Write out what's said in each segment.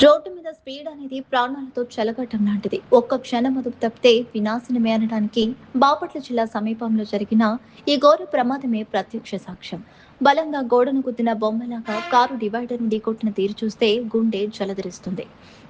Road మీద speed అనేది ప్రాణాలతో చెలగటం లాంటిది. ఒక్క క్షణం అదుపు తప్పితే వినాశనమే అనడానికి బాపట్ల జిల్లా సమీపంలో జరిగిన ఈ ఘోర ప్రమాదమే ప్రత్యక్ష సాక్ష్యం. బలంగా గోడను గుద్దిన బొమ్మలాగా కారు డివైడర్ను ఢీకొట్టిన తీరు చూస్తే గుండె జలధరిస్తుంది.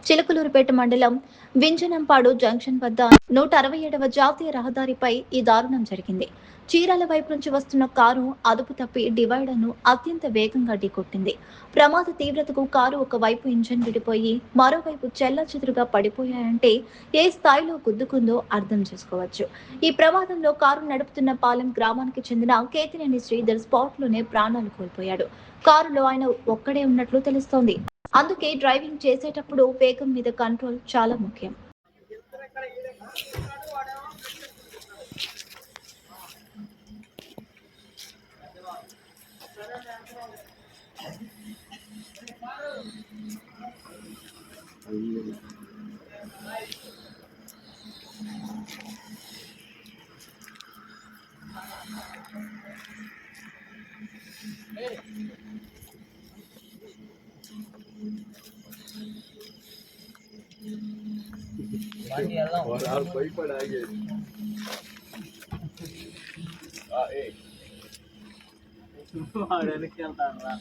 చిలుకలూరుపేట మండలం వింజనంపాడు జంక్షన్ వద్ద 167వ జాతీయ రహదారిపై ఈ దారుణం జరిగింది. చీరాల వైపు నుంచి వస్తున్న కారు అదుపు తప్పి డివైడర్ను అత్యంత వేగంగా ఢీకొట్టింది. ప్రమాద తీవ్రతకు కారు ఒకవైపు ఇంజన్ విడిపోయి మరోవైపు చెల్లాచెదురుగా పడిపోయాయంటే ఏ స్థాయిలో గుద్దుకుందో అర్థం చేసుకోవచ్చు. ఈ ప్రమాదంలో కారు నడుపుతున్న పాలెం గ్రామానికి చెందిన కేతినేని శ్రీధర్ స్పాట్లోనే ప్రాణాలు కోల్పోయాడు. కారులో ఆయన ఒక్కడే ఉన్నట్లు తెలుస్తోంది. అందుకే డ్రైవింగ్ చేసేటప్పుడు వేగం మీద కంట్రోల్ చాలా ముఖ్యం. వెనక్కి వెళ్తాను రా.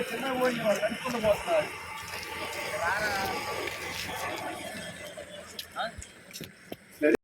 చిన్న పోయి నడుచుకుంటూ పోతున్నారు.